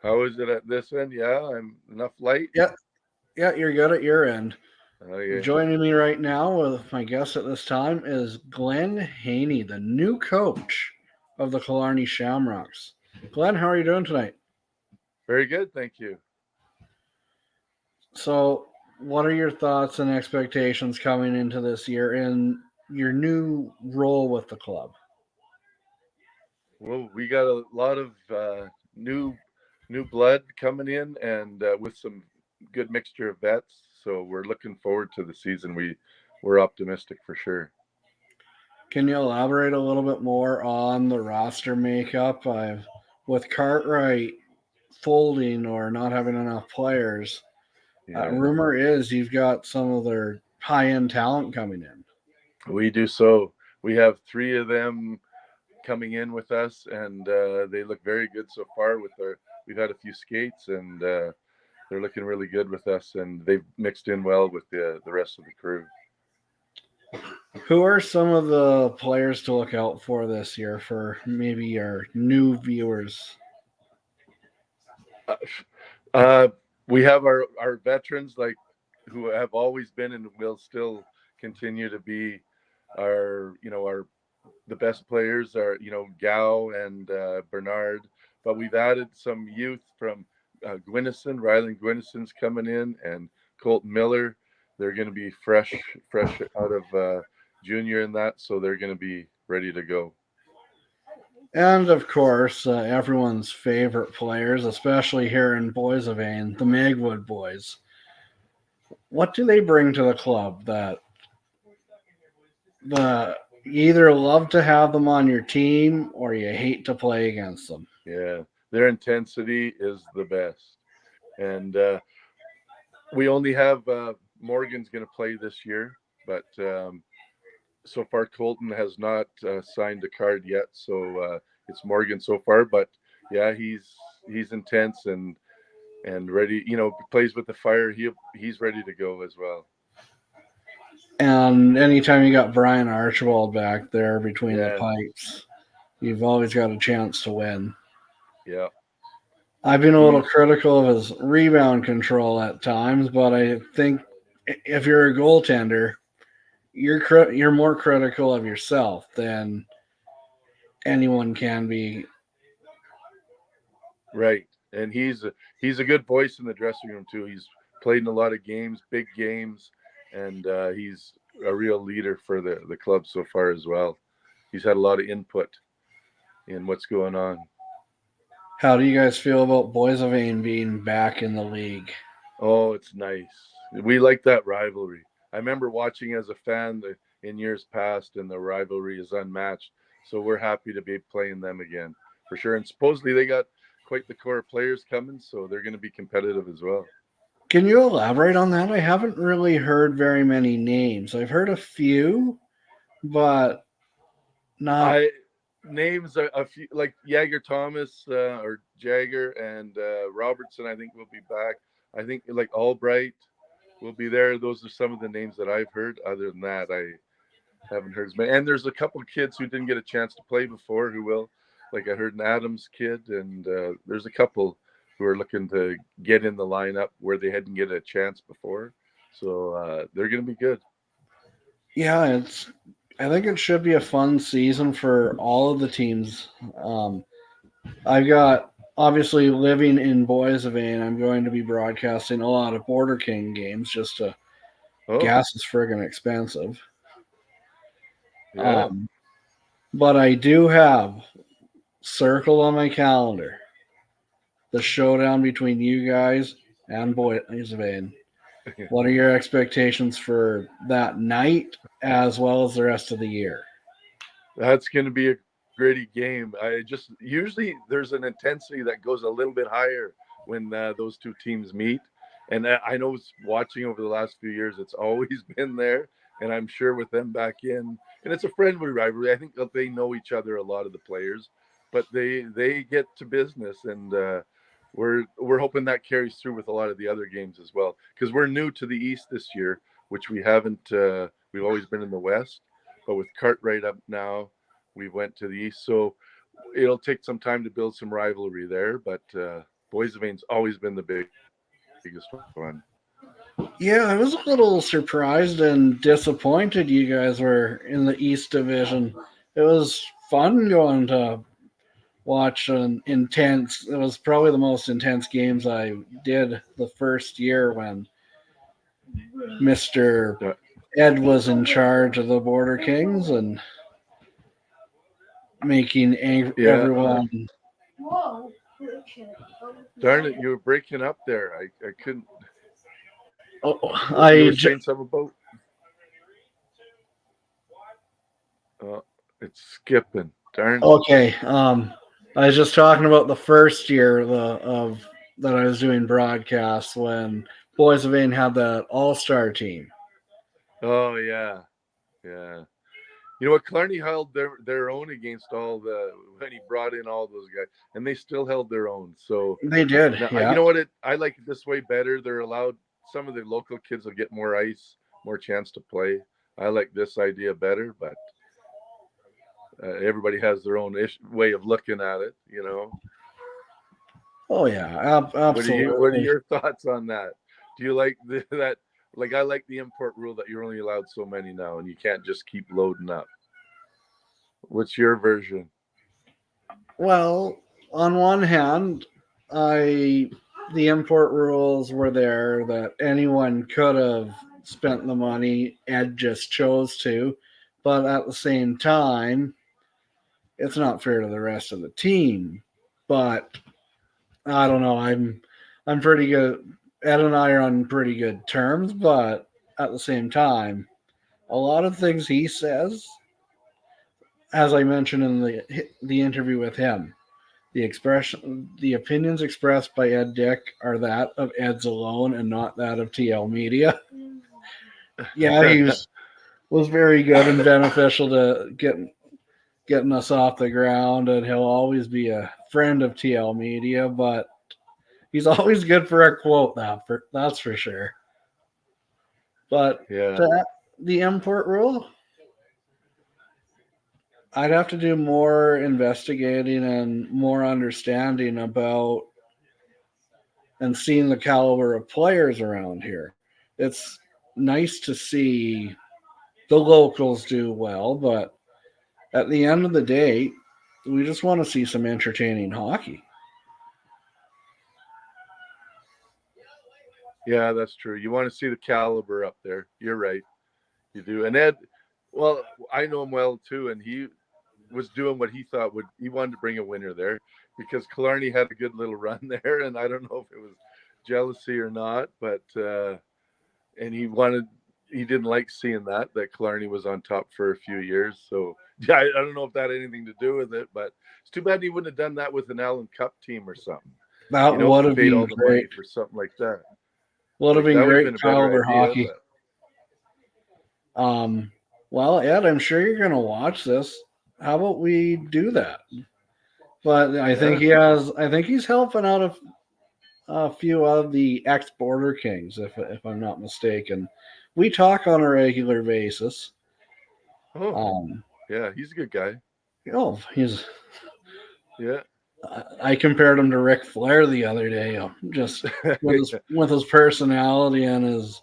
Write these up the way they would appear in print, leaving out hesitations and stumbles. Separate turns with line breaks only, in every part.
How is it at this end? Yeah, I'm enough light.
Yeah, yeah, you're good at your end.
Okay.
Joining me right now with my guest at this time is Glen Haney, the new coach of the Killarney Shamrocks. Glenn, how are you doing tonight?
Very good, thank you.
So, what are your thoughts and expectations coming into this year in your new role with the club?
Well, we got a lot of new blood coming in, and with some good mixture of vets. So we're looking forward to the season. We're optimistic for sure.
Can you elaborate a little bit more on the roster makeup? With Cartwright folding or not having enough players,
Yeah,
rumor is you've got some of their high end talent coming in.
we do. So we have three of them coming in with us, and they look very good so far. With our, we've had a few skates, and they're looking really good with us, and they've mixed in well with the rest of the crew.
Who are some of the players to look out for this year for maybe your new viewers?
Uh, uh, we have our veterans like who have always been and will still continue to be our our the best players are Gow and Bernard, but we've added some youth from Gwynison. Rylan Gwynison's coming in, and Colton Miller. They're going to be fresh out of junior in that, so they're going to be ready to go.
And of course, everyone's favorite players, especially here in Boys of Ain, the Magwood boys. What do they bring to the club that you either love to have them on your team or you hate to play against them?
Yeah, their intensity is the best, and we only have Morgan's going to play this year, but so far Colton has not signed a card yet, so it's Morgan so far. But yeah, he's intense and ready. Plays with the fire. He's ready to go as well.
And anytime you got Brian Archibald back there between the
Yeah,
pipes, you've always got a chance to win.
yeah.
I've been a little
He's
critical of his rebound control at times, but I think if you're a goaltender, you're more critical of yourself than anyone can be.
right, and he's a good voice in the dressing room too. He's played in a lot of games, big games, and he's a real leader for the club so far as well. He's had a lot of input in what's going on.
How do you guys feel about Boys of Ain being back in the league?
Oh, it's nice. We like that rivalry. I remember watching as a fan in years past, and the rivalry is unmatched. So we're happy to be playing them again for sure. And supposedly they got quite the core of players coming, so they're going to be competitive as well.
Can you elaborate on that? I haven't really heard very many names. I've heard a few, but not.
I names a few like Jagger Thomas or Jagger and Robertson. I think will be back. I think like Albright will be there. Those are some of the names that I've heard. Other than that, I haven't heard as many. And there's a couple of kids who didn't get a chance to play before who will. Like I heard an Adams kid, and there's a couple who are looking to get in the lineup where they hadn't get a chance before. So they're going to be good.
Yeah, it's. I think it should be a fun season for all of the teams. I've got obviously living in Boys of Ain. I'm going to be broadcasting a lot of Border King games. Just to
Oh,
gas is friggin' expensive.
yeah.
Um, but I do have circled on my calendar the showdown between you guys and Boys of Ain. What are your expectations for that night as well as the rest of the year?
That's going to be a gritty game. I just usually there's an intensity that goes a little bit higher when those two teams meet, and I know watching over the last few years, it's always been there, and I'm sure with them back in, and it's a friendly rivalry. I think that they know each other, a lot of the players, but they get to business, and we're hoping that carries through with a lot of the other games as well, because we're new to the East this year, which we haven't. We've always been in the West, but with Cartwright up now, we went to the East. So it'll take some time to build some rivalry there, but Boys of Ain's always been the biggest one.
Yeah, I was a little surprised and disappointed you guys were in the East Division. It was fun going to watch an intense. It was probably the most intense games I did the first year when Mr.
Yeah,
Ed was in charge of the Border Kings and making
yeah.
everyone.
Darn it, you were breaking up there. I couldn't.
Oh,
You were saying something about. It's skipping. Darn.
okay. I was just talking about the first year of that I was doing broadcasts when Boys of Ain had that all-star team.
Oh yeah, yeah. You know what? Killarney held their own against all the when he brought in all those guys, and they still held their own. So
They did,
now, you
yeah.
know what? I like it this way better. They're allowed some of the local kids will get more ice, more chance to play. I like this idea better, but everybody has their own way of looking at it. You know,
Oh yeah,
what are
absolutely.
your thoughts on that? Do you like that? Like I like the import rule that you're only allowed so many now, and you can't just keep loading up. What's your version?
Well, on one hand, I the import rules were there that anyone could have spent the money. Ed just chose to, but at the same time, it's not fair to the rest of the team. But I don't know. I'm pretty good. Ed and I are on pretty good terms, but at the same time, a lot of things he says, as I mentioned in the interview with him, the opinions expressed by Ed Dick are that of Ed's alone and not that of TL Media. Yeah, was very good and beneficial to getting us off the ground, and he'll always be a friend of TL Media. But he's always good for a quote, that's for sure. But
Yeah.
the import rule, I'd have to do more investigating and more understanding about and seeing the caliber of players around here. It's nice to see the locals do well, but at the end of the day, we just want to see some entertaining hockey.
Yeah, that's true. You want to see the caliber up there. You're right. You do. And Ed, well, I know him well too, and he was doing what he thought would. He wanted to bring a winner there because Killarney had a good little run there, and I don't know if it was jealousy or not, but and he didn't like seeing that Killarney was on top for a few years. So yeah, I don't know if that had anything to do with it, but it's too bad he wouldn't have done that with an Allen Cup team or something.
That
You know,
would have
paid
been
all the money
great.
for something like that.
Would have
Like
been
that would have
great
been a better
caliber
idea,
hockey.
but
Um, well, Ed, I'm sure you're going to watch this. How about we do that? But I think
yeah,
he has. I think he's helping out a few of the ex Border Kings, if I'm not mistaken. We talk on a regular basis.
oh
Um,
yeah, he's a good guy.
he's.
Yeah,
I compared him to Ric Flair the other day, just with his personality and his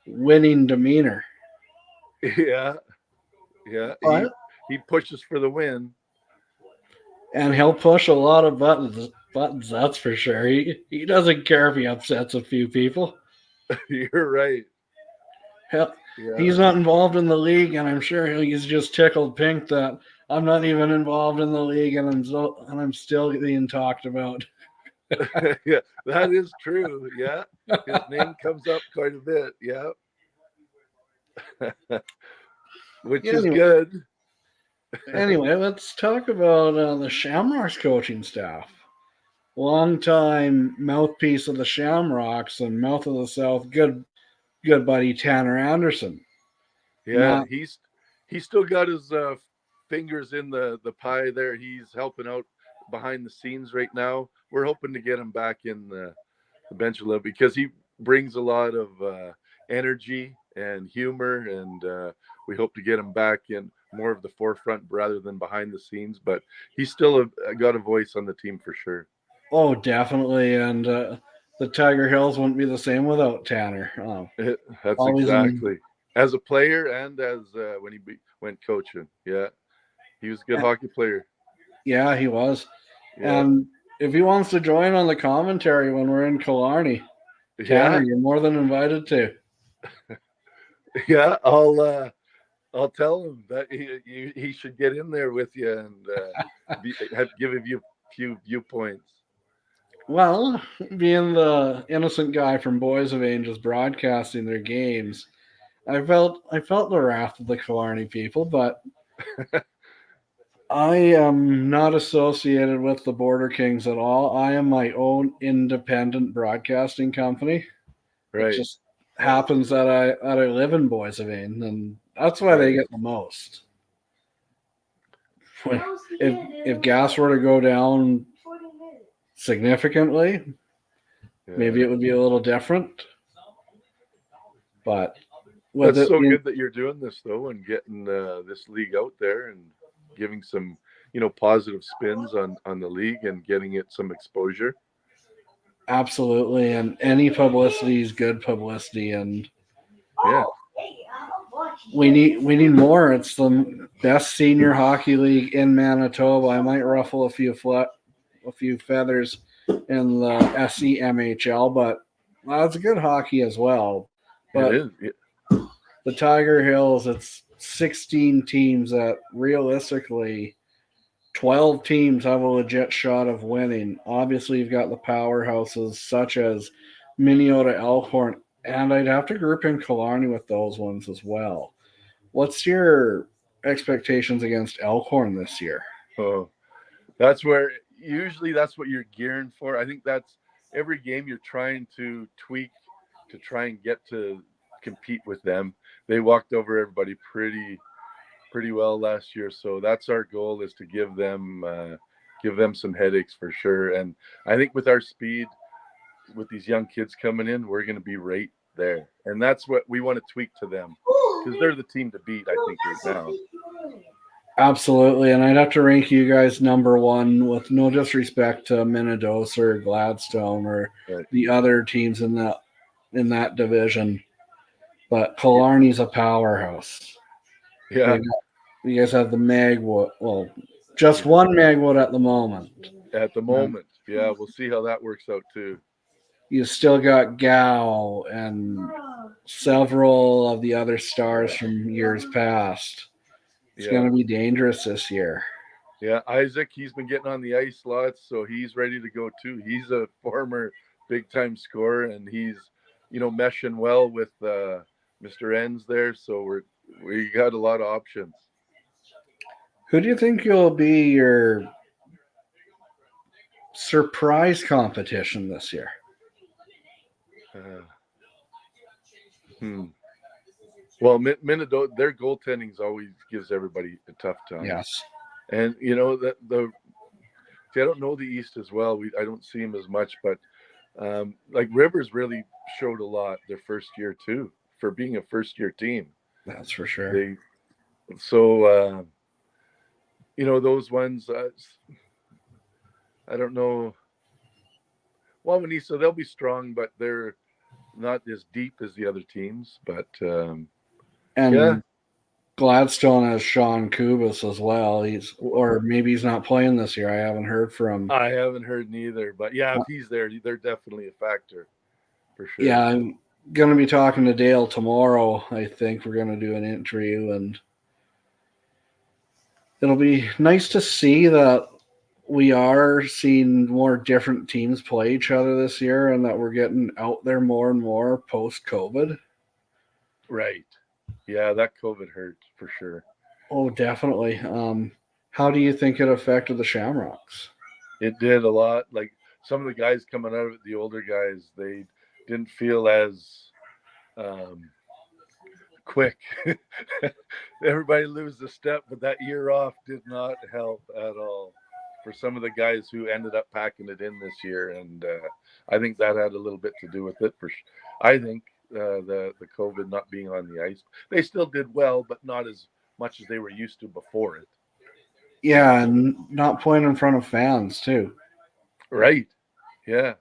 winning demeanor.
yeah, yeah.
But
He pushes for the win.
and he'll push a lot of buttons, that's for sure. He doesn't care if he upsets a few people.
You're right.
Hell,
Yeah,
he's not involved in the league, and I'm sure he's just tickled pink that I'm not even involved in the league, and I'm still being talked about.
yeah, that is true. Yeah, his name comes up quite a bit. Yeah, which is
Anyway,
good.
let's talk about the Shamrocks coaching staff. Longtime mouthpiece of the Shamrocks and mouth of the South, good buddy Tanner Anderson.
Yeah,
Now,
he's still got his fingers in the pie there. He's helping out behind the scenes right now. We're hoping to get him back in the bench a little because he brings a lot of energy and humor, and we hope to get him back in more of the forefront rather than behind the scenes. But he's still got a voice on the team for sure.
Oh, definitely. And the Tiger Hills wouldn't be the same without Tanner.
That's
Always in,
exactly as a player and as when went coaching. Yeah, he was a good hockey player.
yeah, he was.
Yeah,
And if he wants to join on the commentary when we're in Killarney, Tanner,
yeah,
you're more than invited to.
yeah. I'll tell him that he should get in there with you and give you a few viewpoints.
Well, being the innocent guy from Boys of Angels broadcasting their games, I felt the wrath of the Killarney people, but I am not associated with the Border Kings at all. I am my own independent broadcasting company. It
Right,
just happens that I live in Boys of Ain, and that's why they
right.
get the most. When, if gas were to go down significantly, maybe
Yeah,
it would be a little different. But with
that's
it
so
being
good that you're doing this though and getting this league out there and giving some positive spins on the league and getting it some exposure.
absolutely, and any publicity is good publicity, and
Yeah,
we need more. It's the best senior hockey league in Manitoba. I might ruffle a few feathers in the SEMHL, but it's good hockey as well.
it
But
is.
the Tiger Hills, it's 16 teams that realistically 12 teams have a legit shot of winning. Obviously, you've got the powerhouses such as Minnesota Elkhorn, and I'd have to group in Killarney with those ones as well. What's your expectations against Elkhorn this year?
Oh, that's where usually that's what you're gearing for. I think that's every game you're trying to tweak to try and get to compete with them. They walked over everybody pretty well last year, so that's our goal is to give them some headaches for sure. And I think with our speed, with these young kids coming in, we're going to be right there, and that's what we want to tweak to them because they're the team to beat. I think right now.
Absolutely, and I'd have to rank you guys number one with no disrespect to Minnedosa or Gladstone or
Right.
the other teams in that division. But
Yeah.
Killarney's a powerhouse.
Yeah.
You guys have the Magwood. Well, just
Yeah.
one Magwood at the moment.
At the
And
moment, yeah, we'll see how that works out too.
you still got Gow and several of the other stars
Yeah.
from years past. It's going
Yeah.
to be dangerous this year.
Yeah. Isaac, he's been getting on the ice lots, so he's ready to go too. He's a former big time scorer, and he's meshing well with Mr. Ends there. So we got a lot of options.
Who do you think will be your surprise competition this year?
Uh, hmm. Well, Minnesota, their goaltending always gives everybody a tough time,
Yes,
and the see, I don't know the East as well. I don't see him as much, but like Rivers really showed a lot their first year too for being a first year team.
that's for sure.
They so those ones. I don't know. Well, so they'll be strong, but they're not as deep as the other teams. But yeah,
And Gladstone has Sean Kubis as well. Or maybe he's not playing this year. I haven't heard from.
I haven't heard neither. But yeah, if he's there, they're definitely a factor for
Yeah,
sure.
I'm gonna be talking to Dale tomorrow. I think we're gonna do an interview, and it'll be nice to see that we are seeing more different teams play each other this year, and that we're getting out there more and more post COVID.
Right. Yeah, that COVID hurt for sure.
Oh, definitely. How do you think it affected the Shamrocks?
It did a lot. Like some of the guys coming out of it, the older guys, they didn't feel as um, quick. Everybody lose a step, but that year off did not help at all for some of the guys who ended up packing it in this year, and I think that had a little bit to do with it. I think the COVID not being on the ice, they still did well, but not as much as they were used to before it.
Yeah, and not playing in front of fans too.
Right. Yeah.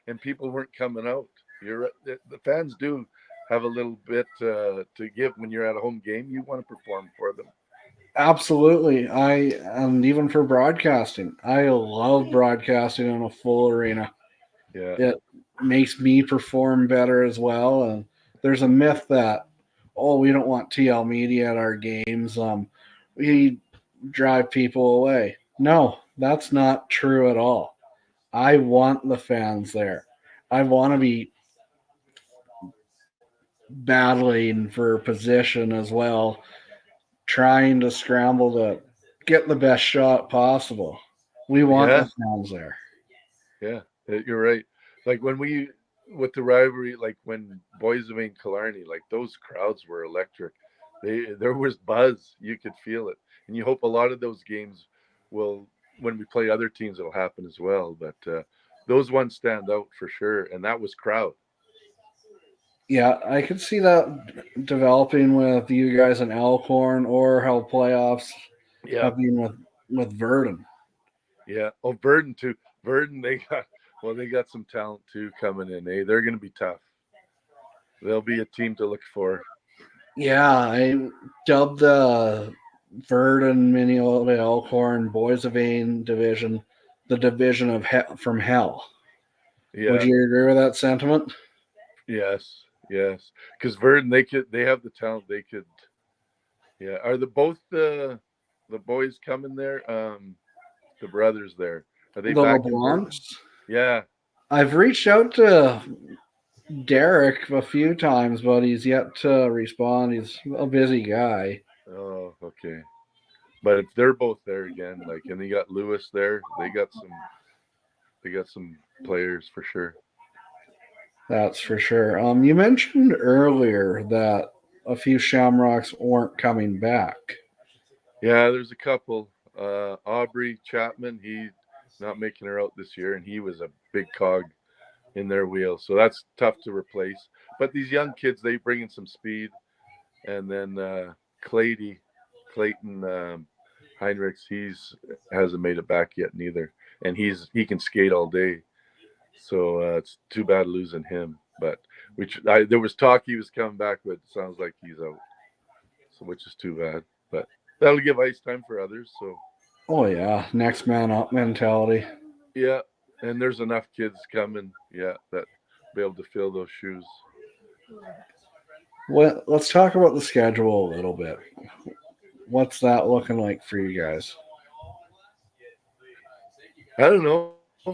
And people weren't coming out. You're right. The fans do have a little bit to give when you're at a home game. You want to perform for them.
Absolutely. And even for broadcasting, I love broadcasting in a full arena.
Yeah.
It makes me perform better as well. And there's a myth that, oh, we don't want TL media at our games. We drive people away. No, that's not true at all. I want the fans there. I want to be battling for position as well, trying to scramble to get the best shot possible. We want the
Yeah.
fans there.
Yeah. You're right. Like when we with the rivalry, like when Boys of Maine Killarney, like those crowds were electric. There was buzz. You could feel it, and you hope a lot of those games will, when we play other teams, it'll happen as well. But those ones stand out for sure, and that was crowd.
Yeah, I could see that developing with you guys in Elkhorn or how playoffs
Yeah.
have been with Verdun.
Yeah. Oh, Burden too. Burden, they got some talent too coming in. They're going to be tough. They'll be a team to look for.
Yeah, I dubbed the Verdun, Minneota, Elkhorn, Boys of Ain division the division of from hell. Would
Yeah.
you agree with that sentiment?
Yes. Yes. Because Verdun, they have the talent. They could. Yeah. Are both the boys coming there? The brothers there. Are they
The
back in Verdun?
LeBlancs.
Yeah.
I've reached out to Derek a few times, but he's yet to respond. He's a busy guy.
Oh, okay. But if they're both there again, like, and they got Lewis there, they got some players for sure.
That's for sure. You mentioned earlier that a few Shamrocks weren't coming back.
Yeah, there's a couple. Aubrey Chapman, he not making her out this year, and he was a big cog in their wheel. So that's tough to replace. But these young kids, they bring in some speed, and then Clayton Heinrichs, he's hasn't made it back yet neither, and he can skate all day. So it's too bad losing him. But there was talk he was coming back, but it sounds like he's out. So which is too bad. But that'll give ice time for others. So
Oh yeah, next man up mentality.
yeah, and there's enough kids coming. Yeah, that be able to fill those shoes.
Well, let's talk about the schedule a little bit. What's that looking like for you guys?
I don't know.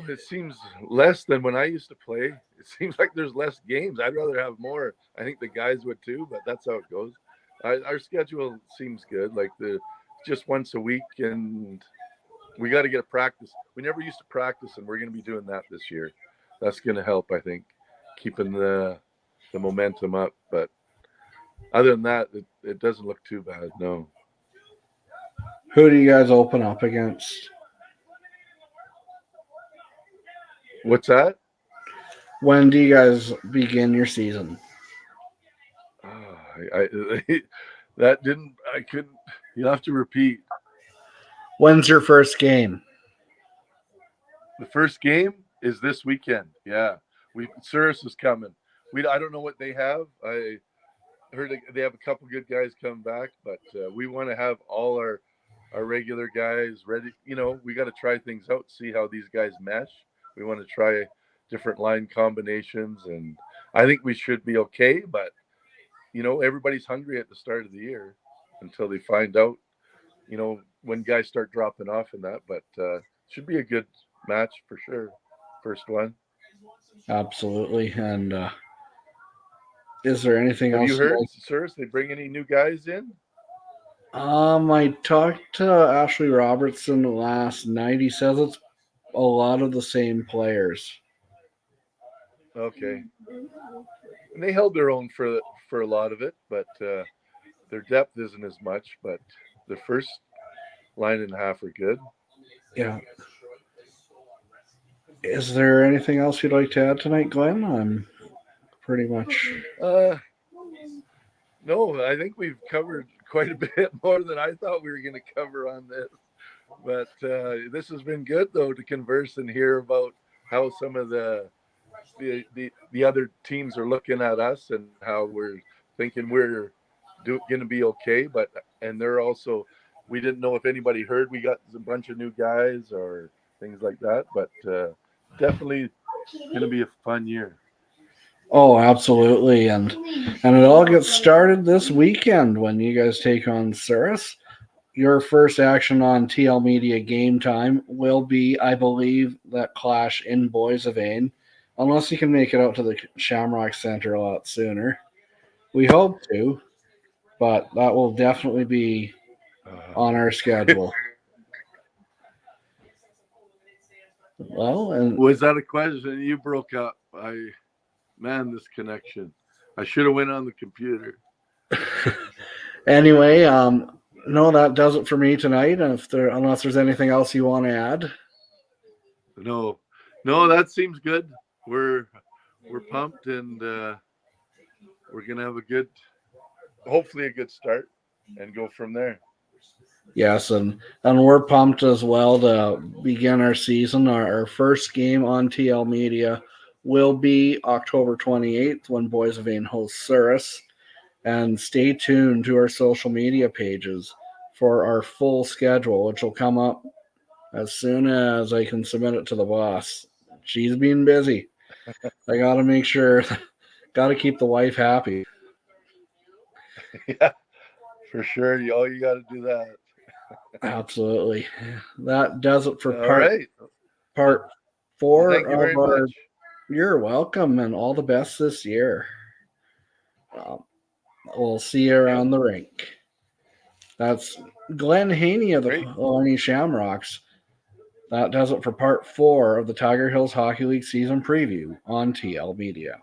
It seems less than when I used to play. It seems like there's less games. I'd rather have more. I think the guys would too, but that's how it goes. Our schedule seems good. Like the just once a week, and we got to get a practice. We never used to practice, and we're going to be doing that this year. That's going to help, I think, keeping the momentum up. But other than that, it doesn't look too bad. No.
Who do you guys open up against?
What's that?
When do you guys begin your season?
Oh, that didn't. I couldn't. You have to repeat.
When's your first game?
The first game is this weekend. Yeah, we Cirrus is coming. I don't know what they have. I heard they have a couple good guys coming back, but we want to have all our regular guys ready. We got to try things out, see how these guys mesh. We want to try different line combinations, and I think we should be okay. But everybody's hungry at the start of the year until they find out. When guys start dropping off and that, but should be a good match for sure. First one.
Absolutely. And is there anything
Have you
else you
heard,
like?
sirs? They bring any new guys in?
I talked to Ashley Robertson last night. He says it's a lot of the same players.
Okay, and they held their own for a lot of it, but their depth isn't as much. But the first line and a half are good.
Yeah. Is there anything else you'd like to add tonight, Glenn? I'm pretty much.
Uh, no, I think we've covered quite a bit more than I thought we were going to cover on this. But this has been good though to converse and hear about how some of the other teams are looking at us and how we're thinking we're going to be okay. But and they're also, we didn't know if anybody heard we got a bunch of new guys or things like that. But definitely going to be a fun year.
Oh, absolutely, and it all gets started this weekend when you guys take on Cirrus. Your first action on TL Media Game Time will be, I believe, that clash in Boissevain, unless you can make it out to the Shamrock Center a lot sooner. We hope to, but that will definitely be on our schedule. Well, and
Was that a question? You broke up. This connection. I should have went on the computer.
anyway, no, that does it for me tonight. And unless there's anything else you want to add.
No, that seems good. We're pumped, and we're gonna have hopefully a good start, and go from there.
Yes, and we're pumped as well to begin our season. Our first game on TL Media will be October 28th when Boissevain hosts Cirrus. And stay tuned to our social media pages for our full schedule, which will come up as soon as I can submit it to the boss. She's been busy. I got to make sure, got to keep the wife happy.
Yeah, for sure. You got to do that.
Absolutely. That does it for
All right.
part
Well,
4
thank you very
of our.
much.
You're welcome, and all the best this year. We'll see you around the rink. That's Glen Haney of the Killarney Shamrocks. That does it for part 4 of the Tiger Hills Hockey League season preview on TL Media.